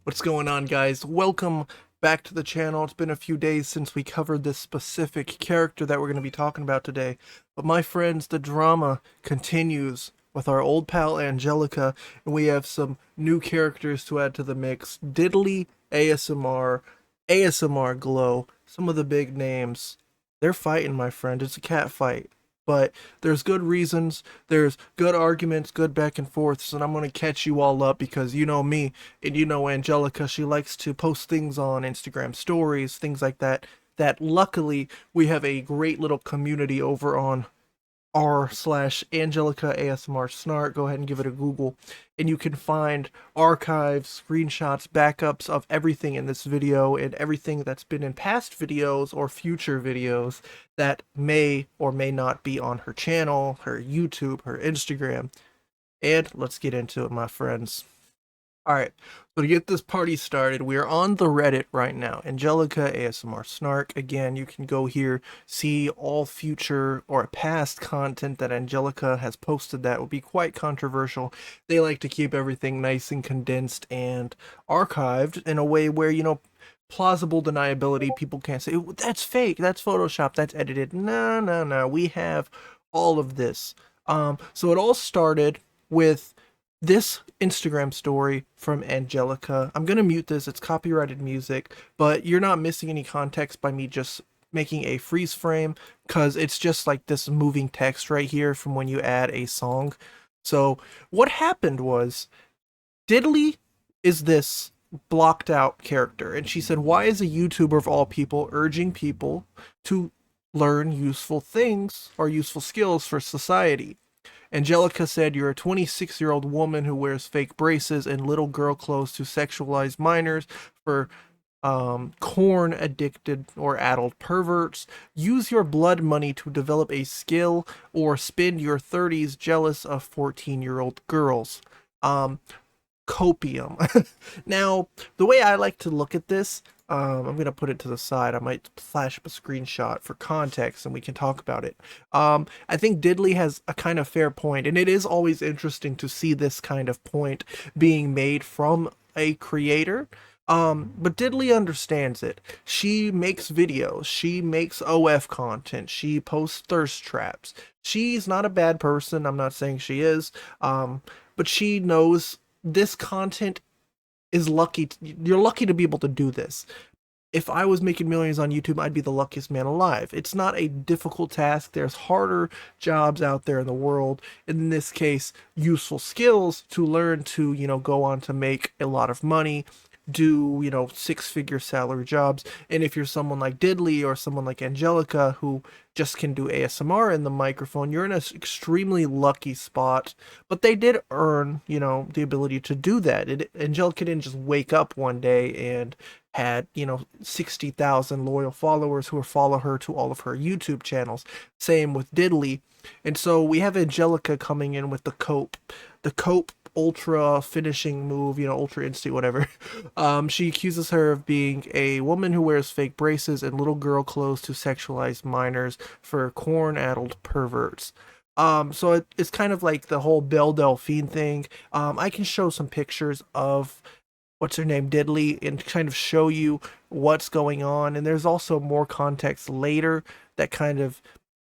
What's going on, guys? Welcome back to the channel. It's been a few days since we covered this specific character that we're going to be talking about today. But my friends, the drama continues with our old pal Angelica, and we have some new characters to add to the mix. Diddly, ASMR, ASMR Glow, some of the big names. They're fighting, my friend. It's a cat fight. But there's good reasons, there's good arguments, good back and forths, and I'm going to catch you all up because you know me, and you know Angelica, she likes to post things on Instagram stories, things like that, that luckily we have a great little community over on r/Angelica ASMR snark. Go ahead and give it a Google, and you can find archives, screenshots, backups of everything in this video and everything that's been in past videos or future videos that may or may not be on her channel, her YouTube, her Instagram. And let's get into it, my friends. Alright, so to get this party started, we are on the Reddit right now. Angelica ASMR Snark. Again, you can go here, see all future or past content that Angelica has posted that would be quite controversial. They like to keep everything nice and condensed and archived in a way where, plausible deniability, people can't say, that's fake, that's Photoshop, that's edited. No, no, no, we have all of this. So it all started with this Instagram story from Angelica. I'm gonna mute this, it's copyrighted music, but you're not missing any context by me just making a freeze frame, because it's just like this moving text right here from when you add a song. So what happened was, Diddly is this blocked out character, and she said, why is a YouTuber of all people urging people to learn useful things or useful skills for society? Angelica said, you're a 26-year-old woman who wears fake braces and little girl clothes to sexualize minors for corn addicted or adult perverts. Use your blood money to develop a skill or spend your 30s jealous of 14-year-old girls. Copium. Now, the way I like to look at this, I'm gonna put it to the side. I might flash up a screenshot for context, and we can talk about it. I think Diddley has a kind of fair point, and it is always interesting to see this kind of point being made from a creator. But Diddley understands it. She makes videos. She makes OF content. She posts thirst traps. She's not a bad person. I'm not saying she is. But she knows this content is lucky. You're lucky to be able to do this. If I was making millions on YouTube, I'd be the luckiest man alive. It's not a difficult task. There's harder jobs out there in the world. In this case, useful skills to learn to, go on to make a lot of money, do, six-figure salary jobs. And if you're someone like Diddley or someone like Angelica who just can do ASMR in the microphone, you're in an extremely lucky spot. But they did earn, the ability to do that. Angelica didn't just wake up one day and had 60,000 loyal followers who follow her to all of her YouTube channels. Same with Diddley. And so we have Angelica coming in with the cope ultra finishing move, ultra instinct, whatever. She accuses her of being a woman who wears fake braces and little girl clothes to sexualize minors for corn-addled perverts. So it's kind of like the whole Belle Delphine thing. I can show some pictures of what's her name, Diddley, and kind of show you what's going on. And there's also more context later that kind of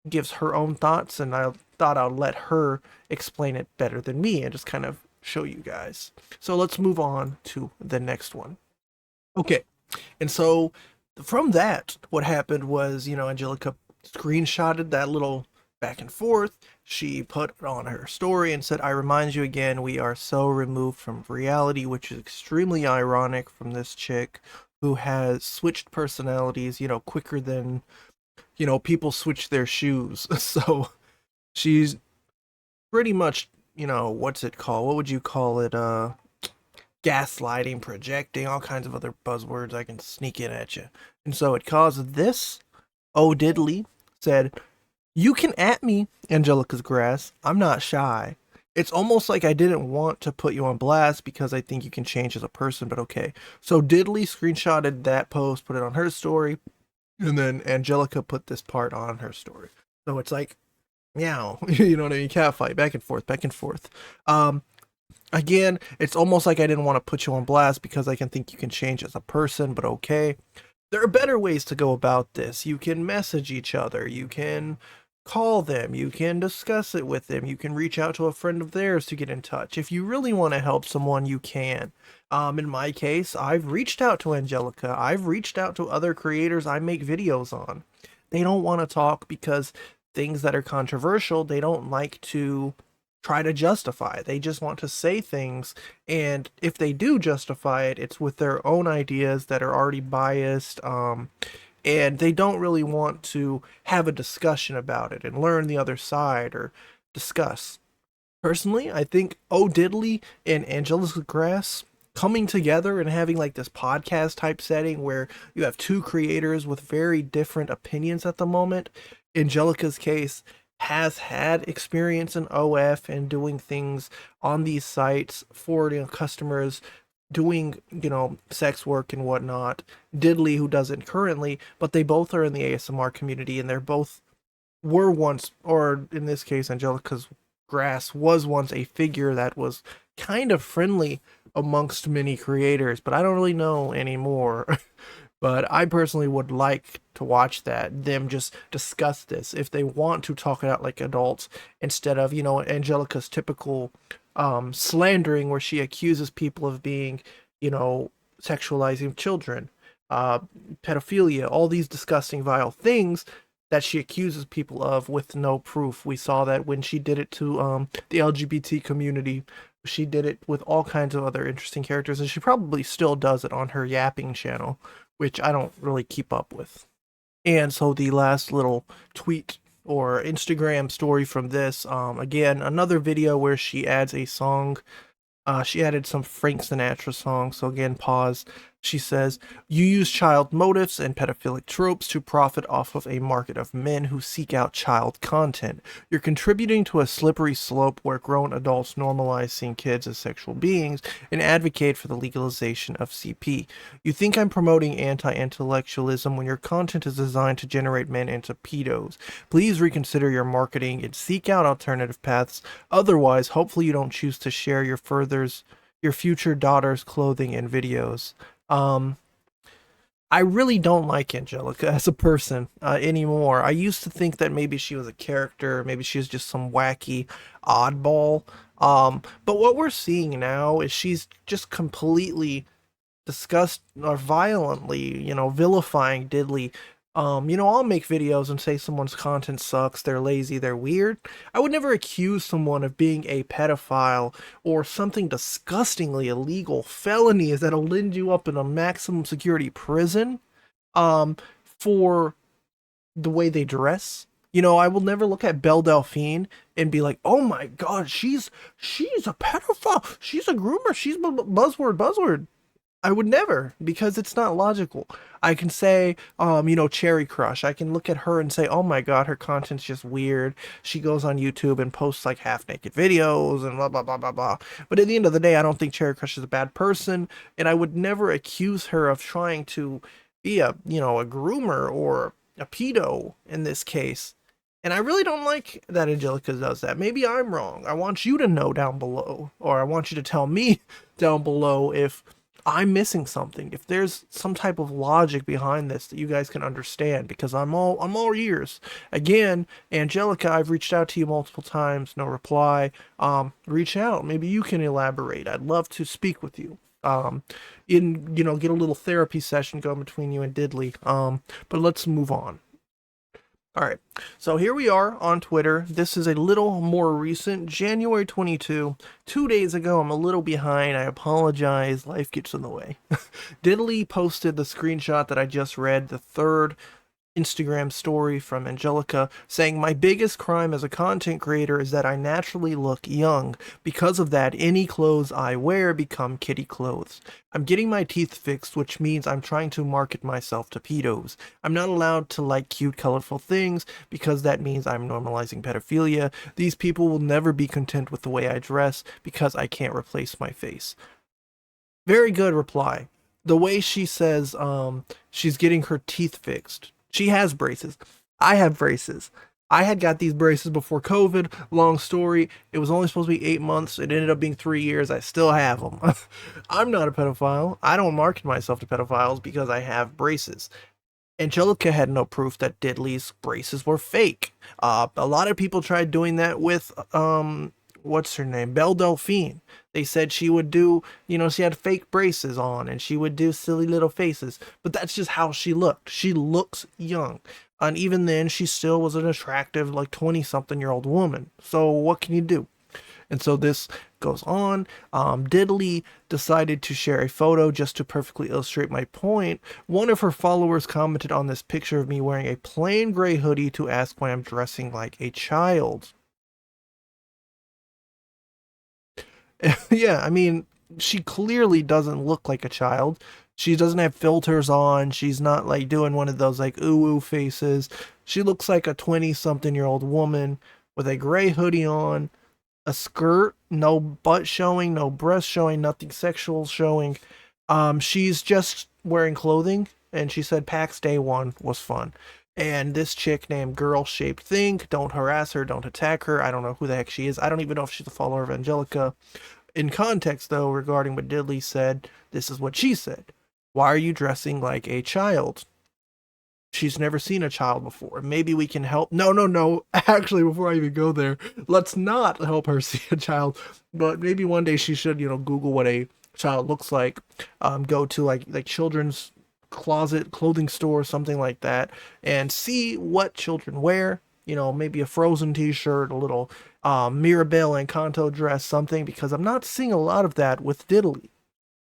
gives her own thoughts, and I thought I'd let her explain it better than me and just kind of show you guys. So let's move on to the next one. Okay, and so from that, what happened was, Angelica screenshotted that little back and forth. She put it on her story and said, I remind you again, we are so removed from reality, which is extremely ironic from this chick who has switched personalities, quicker than, people switch their shoes. So she's pretty much, what's it called? What would you call it? Gaslighting, projecting, all kinds of other buzzwords I can sneak in at you. And so it caused this. Oh, Diddley said, you can at me, Angelicasgrass. I'm not shy. It's almost like I didn't want to put you on blast because I think you can change as a person, but okay. So Diddley screenshotted that post, put it on her story, and then Angelica put this part on her story. So it's like, meow, you know what I mean? Cat fight, back and forth, back and forth. Again, it's almost like I didn't want to put you on blast because I can think you can change as a person, but okay. There are better ways to go about this. You can message each other, you can call them, you can discuss it with them, you can reach out to a friend of theirs to get in touch. If you really want to help someone, you can. In my case, I've reached out to Angelica, I've reached out to other creators I make videos on. They don't want to talk because things that are controversial, they don't like to try to justify. They just want to say things, and if they do justify it, it's with their own ideas that are already biased, and they don't really want to have a discussion about it and learn the other side or discuss. Personally, I think Oh Diddly and Angelicasgrass coming together and having like this podcast type setting where you have two creators with very different opinions at the moment. Angelica's case has had experience in OF and doing things on these sites, forwarding customers, doing, sex work and whatnot. Diddley, who doesn't currently, but they both are in the ASMR community, and they're both were once, or in this case, Angelica's Grass was once a figure that was kind of friendly amongst many creators, but I don't really know anymore. But I personally would like to watch that, them just discuss this if they want to talk it out like adults instead of, Angelica's typical slandering where she accuses people of being, sexualizing children, uh, pedophilia, all these disgusting, vile things that she accuses people of with no proof. We saw that when she did it to the LGBT community. She did it with all kinds of other interesting characters, and she probably still does it on her yapping channel, which I don't really keep up with. And so the last little tweet or Instagram story from this, again, another video where she adds a song. She added some Frank Sinatra songs. So again, pause. She says, "You use child motives and pedophilic tropes to profit off of a market of men who seek out child content. You're contributing to a slippery slope where grown adults normalize seeing kids as sexual beings and advocate for the legalization of CP. You think I'm promoting anti-intellectualism when your content is designed to generate men into pedos. Please reconsider your marketing and seek out alternative paths. Otherwise, hopefully you don't choose to share your future daughter's clothing and videos." Um, I really don't like Angelica as a person anymore. I used to think that maybe she was a character, maybe she was just some wacky oddball. But what we're seeing now is she's just completely disgust or violently, vilifying Diddley. I'll make videos and say someone's content sucks, they're lazy, they're weird. I would never accuse someone of being a pedophile or something disgustingly illegal. Felonies that'll end you up in a maximum security prison, um, for the way they dress. I will never look at Belle Delphine and be like, "Oh my God, she's a pedophile. She's a groomer. She's buzzword." I would never, because it's not logical. I can say, Cherry Crush. I can look at her and say, "Oh my God, her content's just weird. She goes on YouTube and posts like half naked videos and blah, blah, blah, blah, blah." But at the end of the day, I don't think Cherry Crush is a bad person. And I would never accuse her of trying to be a groomer or a pedo in this case. And I really don't like that Angelica does that. Maybe I'm wrong. I want you to know down below, or I want you to tell me down below if I'm missing something, if there's some type of logic behind this that you guys can understand, because I'm all ears. Again, Angelica, I've reached out to you multiple times, no reply. Reach out. Maybe you can elaborate. I'd love to speak with you. Get a little therapy session going between you and Diddley. But let's move on. All right, so here we are on Twitter. This is a little more recent, January 22, 2 days ago. I'm a little behind. I apologize. Life gets in the way. Diddley posted the screenshot that I just read, the third Instagram story from Angelica, saying, "My biggest crime as a content creator is that I naturally look young. Because of that, any clothes I wear become kitty clothes. I'm getting my teeth fixed, which means I'm trying to market myself to pedos. I'm not allowed to like cute, colorful things because that means I'm normalizing pedophilia. These people will never be content with the way I dress because I can't replace my face." Very good reply. The way she says she's getting her teeth fixed. She has braces. I have braces. I had got these braces before COVID. Long story. It was only supposed to be 8 months. It ended up being 3 years. I still have them. I'm not a pedophile. I don't market myself to pedophiles because I have braces. Angelica had no proof that Diddley's braces were fake. A lot of people tried doing that with what's her name? Belle Delphine. They said she would do, she had fake braces on and she would do silly little faces. But that's just how she looked. She looks young. And even then, she still was an attractive, like 20 something year old woman. So what can you do? And so this goes on. Diddley decided to share a photo just to perfectly illustrate my point. One of her followers commented on this picture of me wearing a plain gray hoodie to ask why I'm dressing like a child. Yeah, I mean, she clearly doesn't look like a child. She doesn't have filters on. She's not like doing one of those like ooh ooh faces. She looks like a 20 something year old woman with a gray hoodie on, a skirt, no butt showing, no breast showing, nothing sexual showing. She's just wearing clothing, and she said PAX Day 1 was fun. And this chick named Girl Shaped Thing, don't harass her, don't attack her. I don't know who the heck she is. I don't even know if she's a follower of Angelica. In context, though, regarding what Diddley said, this is what she said. Why are you dressing like a child? She's never seen a child before. Maybe we can help. No, no, no. Actually, before I even go there, let's not help her see a child. But maybe one day she should, Google what a child looks like. Go to like children's closet, clothing store, something like that, and see what children wear. Maybe a Frozen T-shirt, a little Mirabelle and Encanto dress, something. Because I'm not seeing a lot of that with Diddley.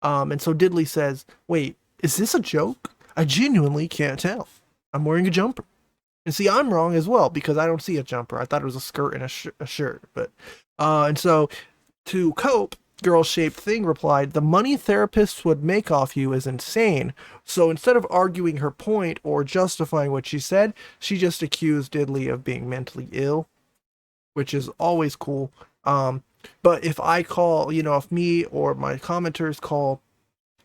And so Diddley says, "Wait, is this a joke? I genuinely can't tell. I'm wearing a jumper." And see, I'm wrong as well because I don't see a jumper. I thought it was a skirt and a shirt. But and so to cope, Girl Shaped Thing replied, "The money therapists would make off you is insane." So instead of arguing her point or justifying what she said, she just accused Diddley of being mentally ill, which is always cool. But if I call, if me or my commenters call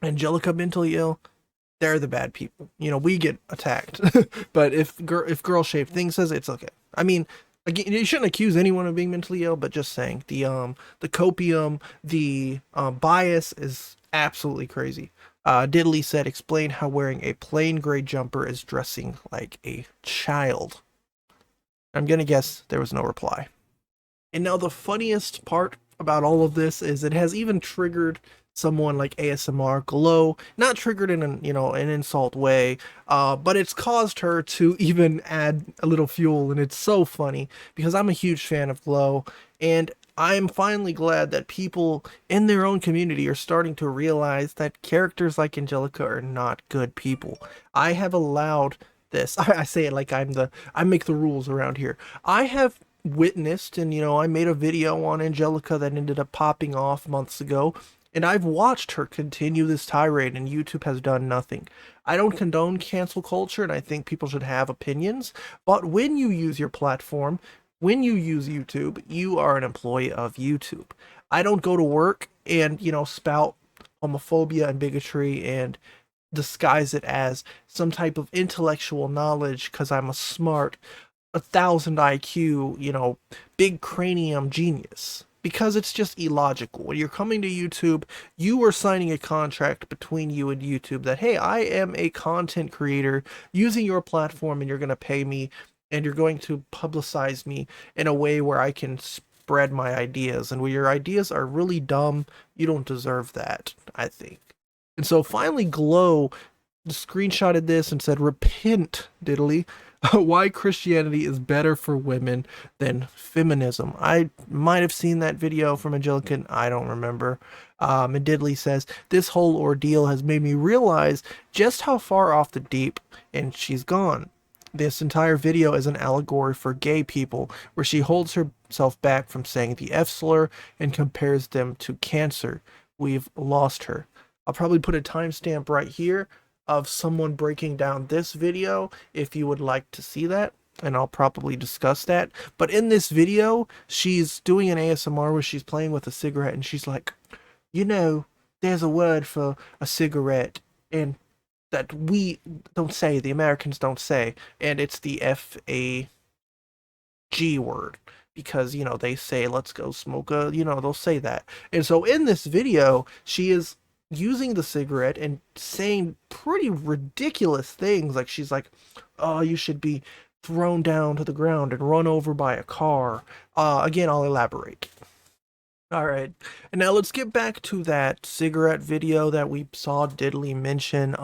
Angelica mentally ill, they're the bad people. We get attacked. But if Girl Shaped Thing says it's okay. I mean, again, you shouldn't accuse anyone of being mentally ill, but just saying the copium, the bias is absolutely crazy. Diddley said, "Explain how wearing a plain gray jumper is dressing like a child." I'm gonna guess there was no reply. And now the funniest part about all of this is it has even triggered someone like ASMR Glow, not triggered in an insult way, but it's caused her to even add a little fuel, and it's so funny because I'm a huge fan of Glow, and I'm finally glad that people in their own community are starting to realize that characters like Angelica are not good people. I have allowed this. I say it like I make the rules around here. I have witnessed, and I made a video on Angelica that ended up popping off months ago, and I've watched her continue this tirade, and YouTube has done nothing. I don't condone cancel culture, and I think people should have opinions, but when you use your platform, when you use YouTube, you are an employee of YouTube. I don't go to work and spout homophobia and bigotry and disguise it as some type of intellectual knowledge because I'm a smart 1,000 IQ, big cranium genius. Because it's just illogical. When you're coming to YouTube, you are signing a contract between you and YouTube that, hey, I am a content creator using your platform and you're going to pay me and you're going to publicize me in a way where I can spread my ideas. And where your ideas are really dumb, you don't deserve that, I think. And so finally, Glow screenshotted this and said, "Repent, Diddley. Why Christianity is better for women than feminism." I might have seen that video from Angelica, I don't remember. And Diddley says, "This whole ordeal has made me realize just how far off the deep," and she's gone. This entire video is an allegory for gay people, where she holds herself back from saying the F slur and compares them to cancer. We've lost her. I'll probably put a timestamp right here of someone breaking down this video if you would like to see that, and I'll probably discuss that. But in this video, she's doing an ASMR where she's playing with a cigarette, and she's like, there's a word for a cigarette, and that we don't say, the Americans don't say, and it's the FA. G word because, you know, they say, let's go smoke a, you know, they'll say that. And so in this video, she is using the cigarette and saying pretty ridiculous things. Like she's like, oh, you should be thrown down to the ground and run over by a car. Again, I'll elaborate. All right. And now let's get back to that cigarette video that we saw Diddly mention.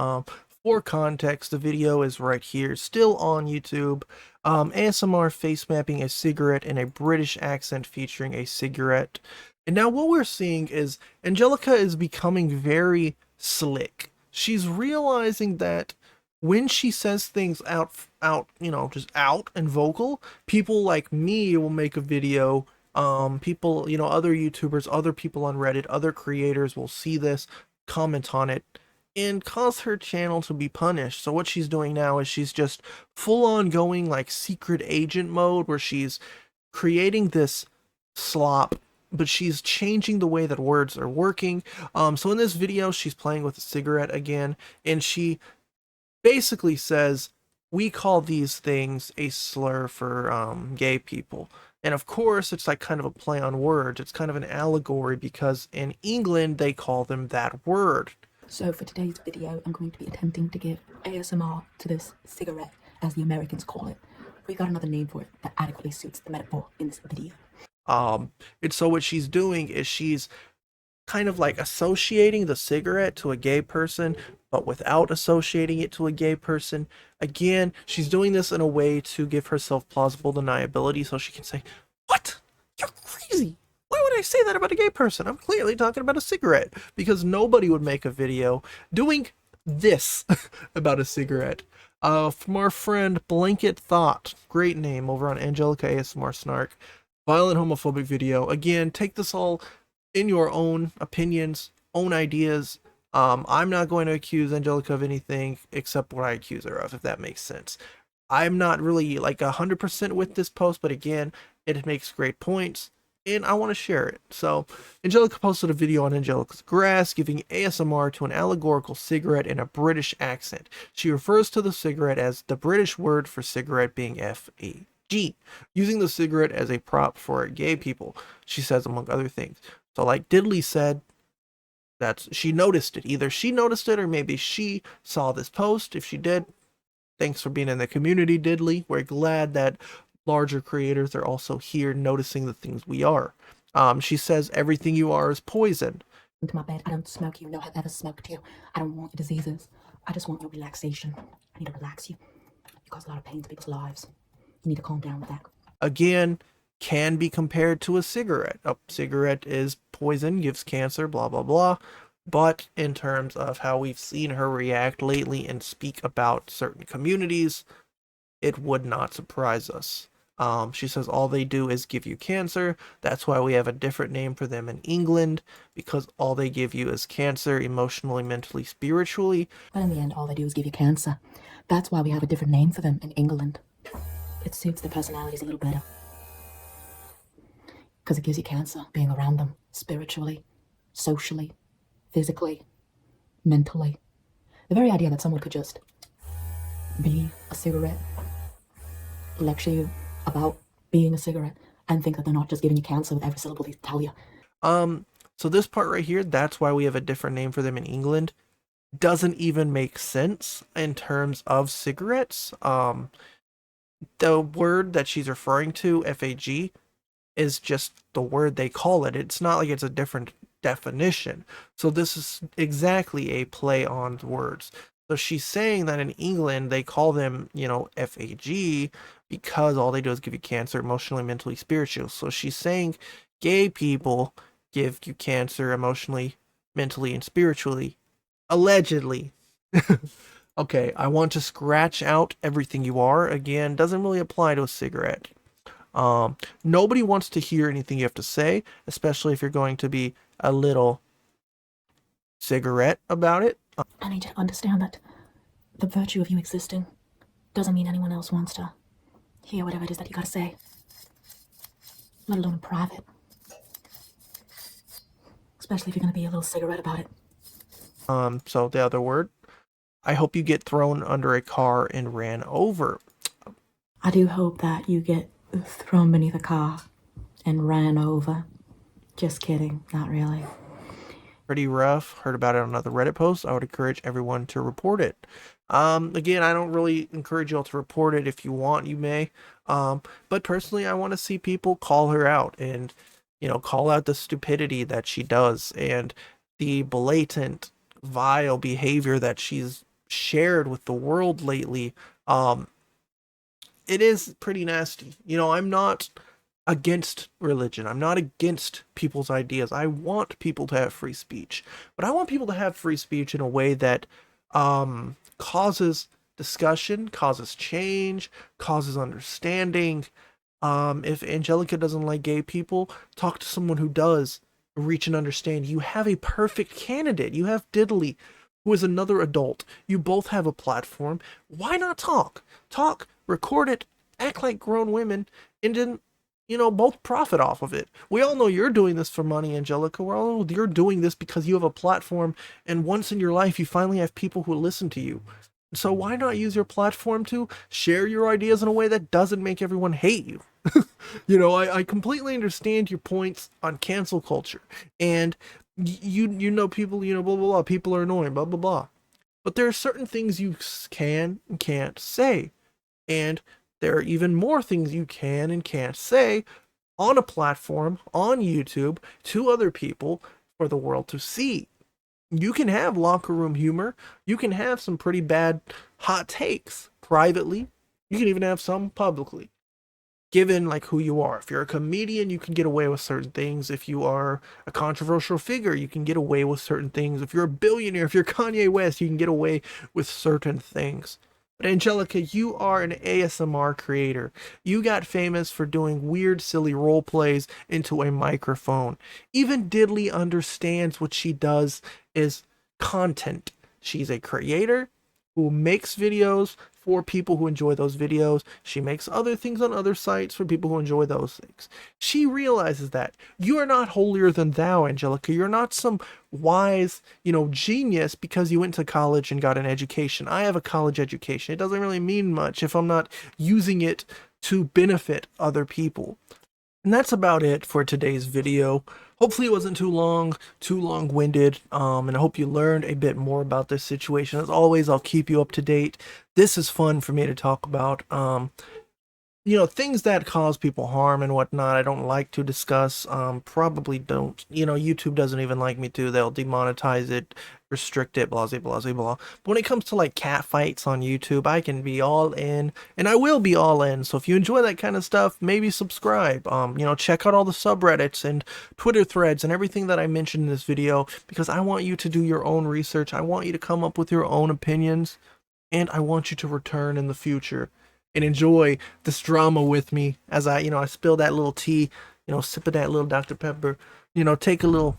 For context, the video is right here, still on YouTube. ASMR face mapping a cigarette in a British accent featuring a cigarette. And now what we're seeing is Angelica is becoming very slick. She's realizing that when she says things out, you know, just out and vocal, people like me will make a video. People, you know, other YouTubers, other people on Reddit, other creators will see this, comment on it, and cause her channel to be punished. So what she's doing now is she's just full on going like secret agent mode where she's creating this slop, but she's changing the way that words are working. So in this video, she's playing with a cigarette again, and she basically says, we call these things a slur for gay people. And of course, it's like kind of a play on words. It's kind of an allegory because in England, they call them that word. So for today's video, I'm going to be attempting to give ASMR to this cigarette, as the Americans call it. We got another name for it that adequately suits the metaphor in this video. And so what she's doing is she's kind of like associating the cigarette to a gay person, but without associating it to a gay person. Again, she's doing this in a way to give herself plausible deniability so she can say, what? You're crazy. Why would I say that about a gay person? I'm clearly talking about a cigarette, because nobody would make a video doing this about a cigarette. From our friend Blanket Thought, great name, over on Angelica ASMR Snark, violent homophobic video. Again, take this all in your own opinions, own ideas. I'm not going to accuse Angelica of anything except what I accuse her of, if that makes sense. I'm not really like 100% with this post, but again, it makes great points, and I want to share it. So, Angelica posted a video on Angelicasgrass giving ASMR to an allegorical cigarette in a British accent. She refers to the cigarette as the British word for cigarette being F-A-G, using the cigarette as a prop for gay people, she says, among other things. So like Diddly said, she noticed it. Either she noticed it or maybe she saw this post. If she did, thanks for being in the community, Diddly. We're glad that larger creators are also here noticing the things we are. She says everything you are is poison. Into my bed, I don't smoke you, no have ever smoked you. I don't want your diseases. I just want your relaxation. I need to relax you. You cause a lot of pain to people's lives. You need to calm down with that. Again, can be compared to a cigarette. A cigarette is poison, gives cancer, blah, blah, blah. But in terms of how we've seen her react lately and speak about certain communities, it would not surprise us. She says all they do is give you cancer. That's why we have a different name for them in England, because all they give you is cancer, emotionally, mentally, spiritually. But in the end, all they do is give you cancer. That's why we have a different name for them in England. It suits their personalities a little better. Because it gives you cancer being around them, spiritually, socially, physically, mentally. The very idea that someone could just be a cigarette, lecture you about being a cigarette, and think that they're not just giving you cancer with every syllable they tell you. So this part right here, that's why we have a different name for them in England, doesn't even make sense in terms of cigarettes. The word that she's referring to, F-A-G, is just the word they call it. It's not like it's a different definition. So this is exactly a play on words. So she's saying that in England they call them, you know, F-A-G because all they do is give you cancer, emotionally, mentally, spiritually. So she's saying gay people give you cancer emotionally, mentally, and spiritually. Allegedly. Okay, I want to scratch out everything you are. Again, doesn't really apply to a cigarette. Nobody wants to hear anything you have to say, especially if you're going to be a little cigarette about it. I need you to understand that the virtue of you existing doesn't mean anyone else wants to hear whatever it is that you gotta say, let alone in private. Especially if you're gonna be a little cigarette about it. So the other word, I hope you get thrown under a car and ran over. I do hope that you get thrown beneath a car and ran over. Just kidding, not really. Pretty rough. Heard about it on another Reddit post. I would encourage everyone to report it. Again, I don't really encourage y'all to report it. If you want, you may. But personally, I want to see people call her out and, call out the stupidity that she does and the blatant, vile behavior that she's shared with the world lately. It is pretty nasty. I'm not against religion. I'm not against people's ideas. I want people to have free speech, but I want people to have free speech in a way that causes discussion, causes change, causes understanding. If Angelica doesn't like gay people, talk to someone who does. Reach and understand. You have a perfect candidate. You have Diddly, who is another adult. You both have a platform. Why not talk? Talk, record it, act like grown women, and then both profit off of it. We all know you're doing this for money, Angelica. We all know you're doing this because you have a platform, and once in your life, you finally have people who listen to you. So why not use your platform to share your ideas in a way that doesn't make everyone hate you? I completely understand your points on cancel culture, and people, blah blah blah. People are annoying, blah blah blah. But there are certain things you can and can't say, and there are even more things you can and can't say on a platform, on YouTube, to other people for the world to see. You can have locker room humor. You can have some pretty bad hot takes privately. You can even have some publicly, given like who you are. If you're a comedian, you can get away with certain things. If you are a controversial figure, you can get away with certain things. If you're a billionaire, if you're Kanye West, you can get away with certain things. But Angelica, you are an ASMR creator. You got famous for doing weird, silly role plays into a microphone. Even Diddly understands what she does is content. She's a creator who makes videos for people who enjoy those videos. She makes other things on other sites for people who enjoy those things. She realizes that you are not holier than thou, Angelica. You're not some wise, genius because you went to college and got an education. I have a college education. It doesn't really mean much if I'm not using it to benefit other people. And that's about it for today's video. Hopefully it wasn't too long-winded, and I hope you learned a bit more about this situation. As always, I'll keep you up to date. This is fun for me to talk about. Things that cause people harm and whatnot, I don't like to discuss. Probably don't. YouTube doesn't even like me to. They'll demonetize it, restrict it, blah, blah, blah, blah. But when it comes to like cat fights on YouTube, I can be all in, and I will be all in. So if you enjoy that kind of stuff, maybe subscribe. Check out all the subreddits and Twitter threads and everything that I mentioned in this video, because I want you to do your own research. I want you to come up with your own opinions, and I want you to return in the future and enjoy this drama with me as I spill that little tea, sip of that little Dr. Pepper, take a little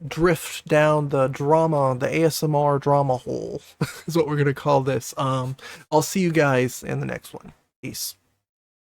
drift down the drama, the ASMR drama hole is what we're going to call this. I'll see you guys in the next one. Peace.